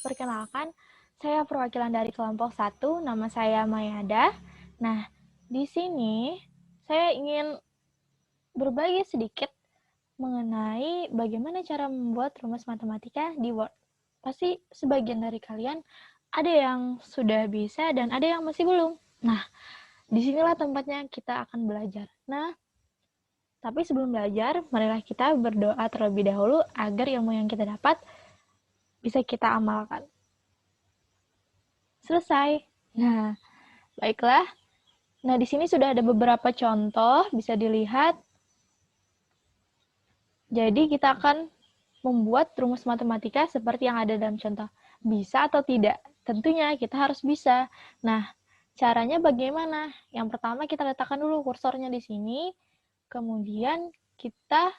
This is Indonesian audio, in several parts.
Perkenalkan, saya perwakilan dari kelompok 1, nama saya Mayada. Nah, di sini saya ingin berbagi sedikit mengenai bagaimana cara membuat rumus matematika di Word. Pasti sebagian dari kalian ada yang sudah bisa dan ada yang masih belum. Nah, disinilah tempatnya kita akan belajar. Nah, tapi sebelum belajar, marilah kita berdoa terlebih dahulu agar ilmu yang kita dapat bisa kita amalkan. Selesai. Nah, baiklah. Nah, di sini sudah ada beberapa contoh, bisa dilihat. Jadi, kita akan membuat rumus matematika seperti yang ada dalam contoh. Bisa atau tidak? Tentunya kita harus bisa. Nah, caranya bagaimana? Yang pertama kita letakkan dulu kursornya di sini, kemudian kita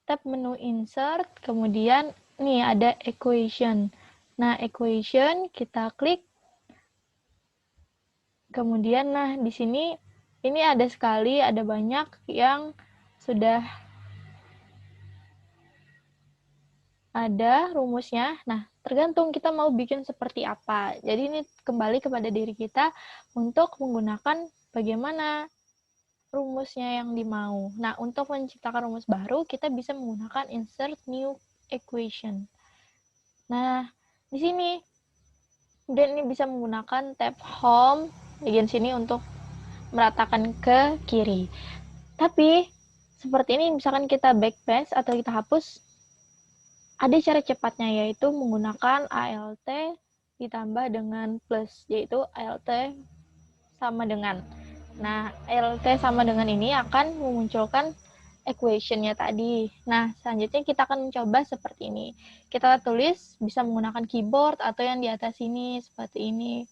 tap menu insert, kemudian nih ada equation. Nah, equation kita klik. Kemudian nah di sini ini ada sekali, ada banyak yang sudah ada rumusnya. Nah, tergantung kita mau bikin seperti apa. Jadi ini kembali kepada diri kita untuk menggunakan bagaimana rumusnya yang dimau. Nah, untuk menciptakan rumus baru, kita bisa menggunakan insert new equation. Nah, di sini kemudian ini bisa menggunakan tab home bagian sini untuk meratakan ke kiri. Tapi seperti ini misalkan kita backpass atau kita hapus, ada cara cepatnya yaitu menggunakan ALT ditambah dengan plus, yaitu ALT sama dengan. Nah, ALT sama dengan ini akan memunculkan equation-nya tadi. Nah, selanjutnya kita akan mencoba seperti ini. Kita tulis bisa menggunakan keyboard atau yang di atas ini seperti ini.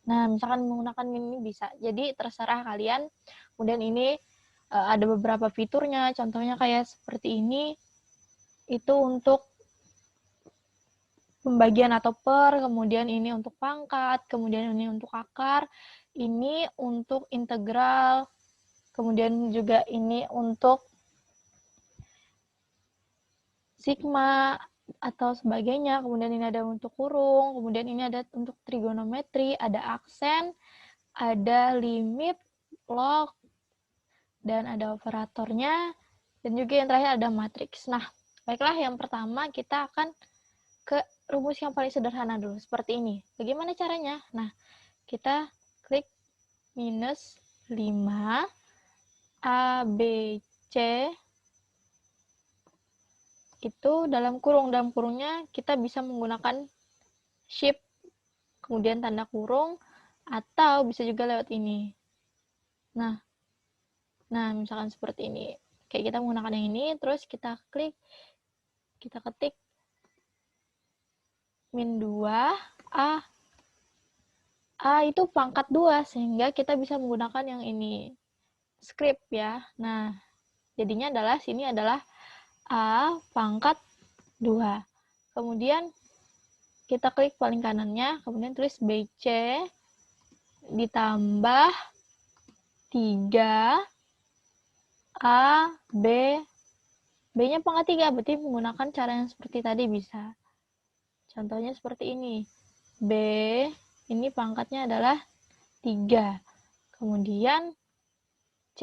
Nah, misalkan menggunakan ini bisa. Jadi terserah kalian. Kemudian ini ada beberapa fiturnya, contohnya kayak seperti ini. Itu untuk pembagian atau per, kemudian ini untuk pangkat, kemudian ini untuk akar, ini untuk integral, kemudian juga ini untuk sigma atau sebagainya, kemudian ini ada untuk kurung, kemudian ini ada untuk trigonometri, ada aksen, ada limit, log, dan ada operatornya, dan juga yang terakhir ada matriks. Nah, baiklah yang pertama kita akan ke rumus yang paling sederhana dulu, seperti ini. Bagaimana caranya? Nah, kita klik minus 5 A, B, C, itu dalam kurung. Dalam kurungnya kita bisa menggunakan shift, kemudian tanda kurung, atau bisa juga lewat ini. Nah misalkan seperti ini. Kayak kita menggunakan yang ini, terus kita klik, kita ketik min 2 A. A itu pangkat 2, sehingga kita bisa menggunakan yang ini. Script ya. Nah, jadinya adalah, sini adalah A pangkat 2. Kemudian kita klik paling kanannya, kemudian tulis BC ditambah 3 A, B. B-nya pangkat 3, berarti menggunakan cara yang seperti tadi bisa. Contohnya seperti ini. B, ini pangkatnya adalah 3. Kemudian C.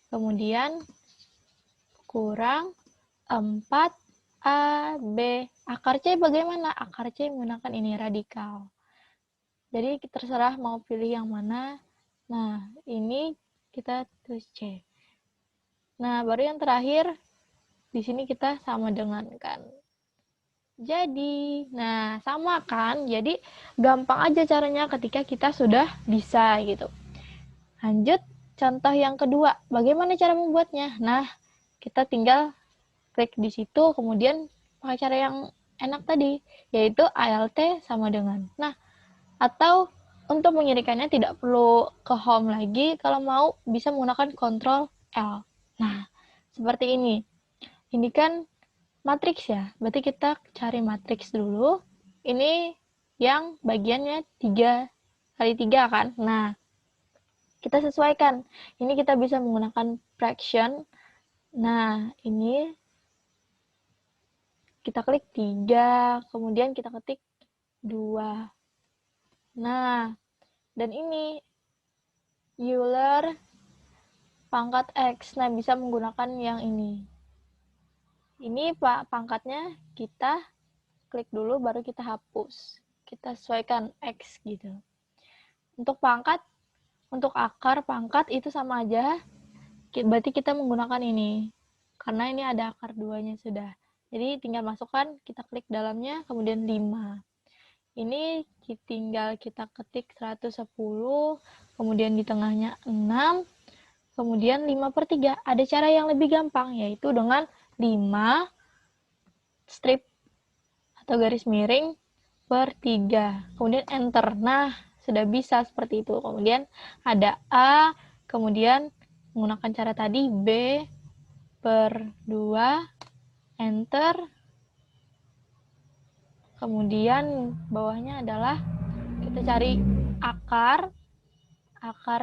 Kemudian kurang 4 A, B. Akar C bagaimana? Akar C menggunakan ini, radikal. Jadi terserah mau pilih yang mana. Nah, ini kita tulis C. Nah, baru yang terakhir, di sini kita sama dengan kan. Jadi, nah sama kan? Jadi, gampang aja caranya ketika kita sudah bisa gitu. Lanjut, contoh yang kedua. Bagaimana cara membuatnya? Nah, kita tinggal klik di situ, kemudian pakai cara yang enak tadi, yaitu ALT sama dengan. Nah, atau untuk mengirikannya tidak perlu ke home lagi, kalau mau bisa menggunakan Ctrl L. Nah, seperti ini. Ini kan matriks ya, berarti kita cari matriks dulu. Ini yang bagiannya 3 kali 3 kan. Nah, kita sesuaikan. Ini kita bisa menggunakan fraction. Nah, ini kita klik 3, kemudian kita ketik 2. Nah, dan ini Euler pangkat X. Nah, bisa menggunakan yang ini. Ini pangkatnya kita klik dulu, baru kita hapus. Kita sesuaikan X gitu. Untuk pangkat, untuk akar pangkat itu sama aja. Berarti kita menggunakan ini. Karena ini ada akar 2-nya sudah. Jadi tinggal masukkan, kita klik dalamnya, kemudian 5. Ini tinggal kita ketik 110, kemudian di tengahnya 6, kemudian 5/3. Ada cara yang lebih gampang, yaitu dengan 5 strip atau garis miring per 3. Kemudian enter. Nah, sudah bisa seperti itu. Kemudian ada A, kemudian menggunakan cara tadi B per 2, enter. Kemudian bawahnya adalah kita cari akar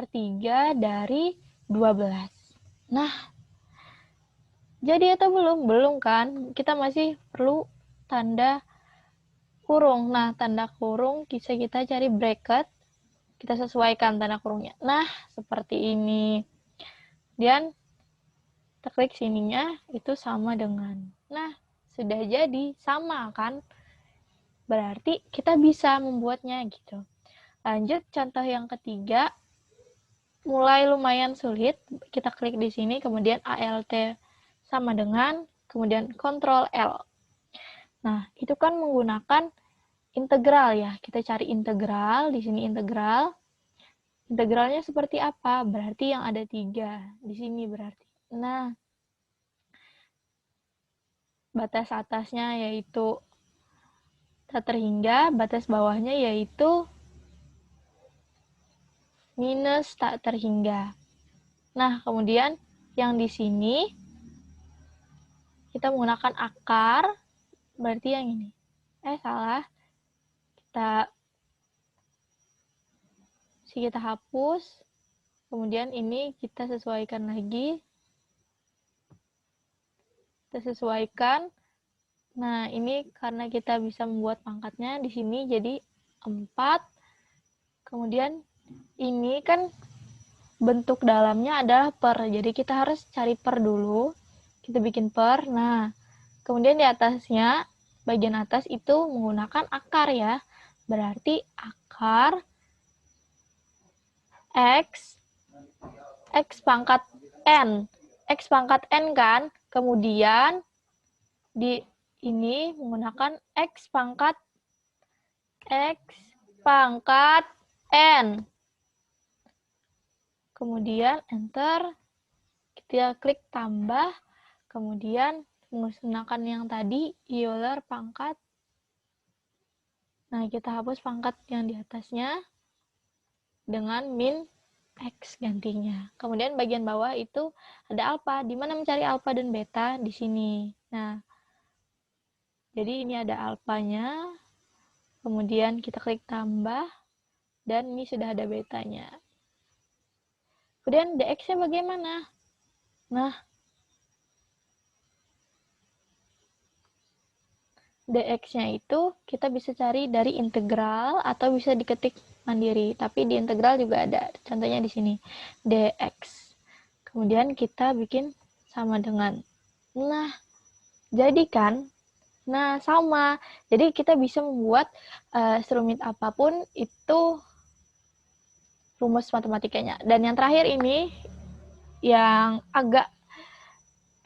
3 dari 12. Nah, jadi atau belum? Belum kan? Kita masih perlu tanda kurung. Nah, tanda kurung bisa kita cari bracket. Kita sesuaikan tanda kurungnya. Nah, seperti ini. Dan kita klik sininya, itu sama dengan. Nah, sudah jadi. Sama kan? Berarti kita bisa membuatnya gitu. Lanjut contoh yang ketiga, mulai lumayan sulit. Kita klik di sini, kemudian ALT sama dengan, kemudian Ctrl L. Nah, itu kan menggunakan integral ya. Kita cari integral, di sini integral. Integralnya seperti apa? Berarti yang ada 3. Di sini berarti. Nah, batas atasnya yaitu tak terhingga, batas bawahnya yaitu minus tak terhingga. Nah, kemudian yang di sini kita menggunakan akar, berarti yang ini. Salah. Kita hapus. Kemudian ini kita sesuaikan lagi. Kita sesuaikan. Nah, ini karena kita bisa membuat pangkatnya di sini jadi 4. Kemudian ini kan bentuk dalamnya adalah per. Jadi kita harus cari per dulu. Kita bikin per. Nah, kemudian di atasnya, bagian atas itu menggunakan akar ya. Berarti akar X pangkat N. X pangkat N kan. Kemudian di ini menggunakan X pangkat N. Kemudian enter, kita klik tambah, kemudian menggunakan yang tadi, Euler pangkat. Nah, kita hapus pangkat yang di atasnya dengan min X gantinya. Kemudian bagian bawah itu ada alfa. Di mana mencari alfa dan beta? Di sini. Nah, jadi ini ada alfanya. Kemudian kita klik tambah. Dan ini sudah ada betanya. Kemudian dx-nya bagaimana? Nah, dx-nya itu kita bisa cari dari integral atau bisa diketik mandiri. Tapi di integral juga ada. Contohnya di sini. dx. Kemudian kita bikin sama dengan. Nah, jadi kan? Nah, sama. Jadi kita bisa membuat serumit apapun itu rumus matematikanya. Dan yang terakhir ini yang agak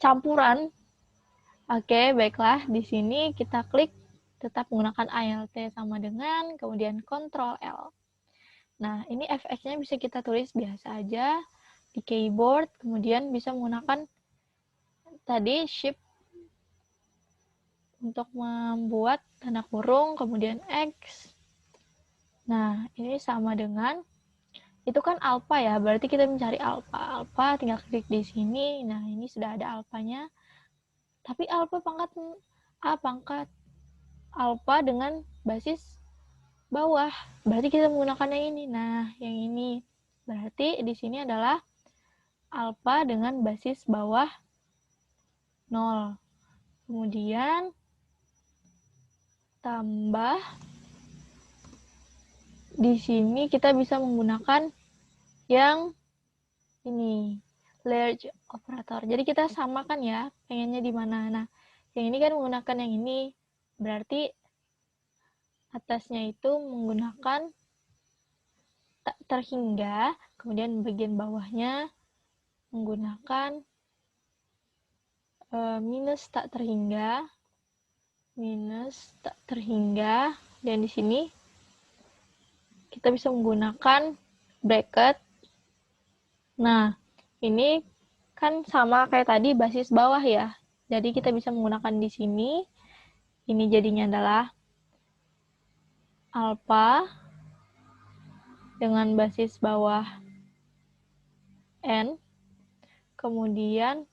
campuran. Oke, baiklah. Di sini kita klik tetap menggunakan ALT sama dengan, kemudian Ctrl L. Nah, ini fx-nya bisa kita tulis biasa aja di keyboard, kemudian bisa menggunakan tadi shift untuk membuat tanda kurung, kemudian X. Nah, ini sama dengan, itu kan alfa ya, berarti kita mencari alfa. Alfa tinggal klik di sini, nah ini sudah ada alfanya. Tapi alfa pangkat A, pangkat alfa dengan basis bawah. Berarti kita menggunakan yang ini. Nah, yang ini. Berarti di sini adalah alfa dengan basis bawah 0. Kemudian tambah di sini kita bisa menggunakan yang ini, large operator. Jadi kita samakan ya, pengennya di mana. Nah, yang ini kan menggunakan yang ini, berarti atasnya itu menggunakan tak terhingga, kemudian bagian bawahnya menggunakan minus tak terhingga, dan di sini kita bisa menggunakan bracket. Nah, ini kan sama kayak tadi basis bawah ya. Jadi kita bisa menggunakan di sini. Ini jadinya adalah alpha dengan basis bawah n. Kemudian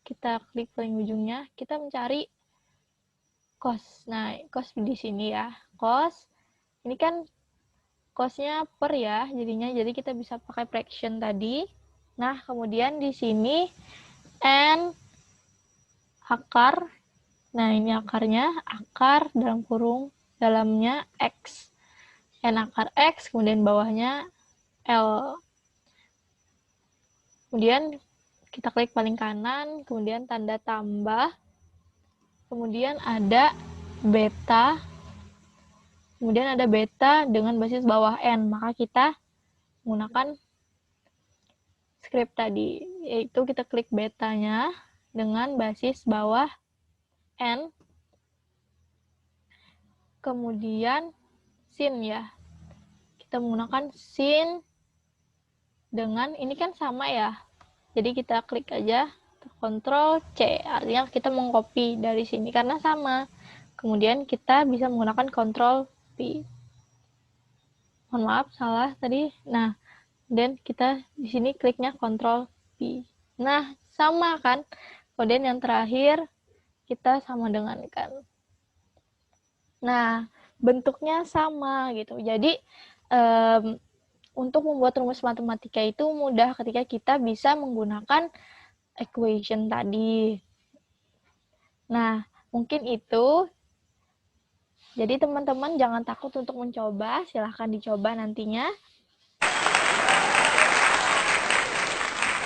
kita klik paling ujungnya, kita mencari cos. Nah, cos di sini ya. Cos ini kan cosnya per ya, jadi kita bisa pakai fraction tadi. Nah, kemudian di sini n akar. Nah, ini akarnya, akar dalam kurung dalamnya x. N akar x, kemudian bawahnya L. Kemudian kita klik paling kanan, kemudian tanda tambah. Kemudian ada beta. Kemudian ada beta dengan basis bawah n, maka kita menggunakan script tadi, yaitu kita klik betanya dengan basis bawah n, kemudian sin ya. Kita menggunakan sin dengan, ini kan sama ya, jadi kita klik aja, Ctrl C, artinya kita mengcopy dari sini karena sama. Kemudian kita bisa menggunakan Ctrl P. Mohon maaf, salah tadi. Nah, dan kita di sini kliknya Ctrl P. Nah, sama kan? Kemudian yang terakhir kita sama dengan kan. Nah, bentuknya sama gitu. Jadi untuk membuat rumus matematika itu mudah ketika kita bisa menggunakan equation tadi. Nah, mungkin itu. Jadi teman-teman jangan takut untuk mencoba, silahkan dicoba nantinya.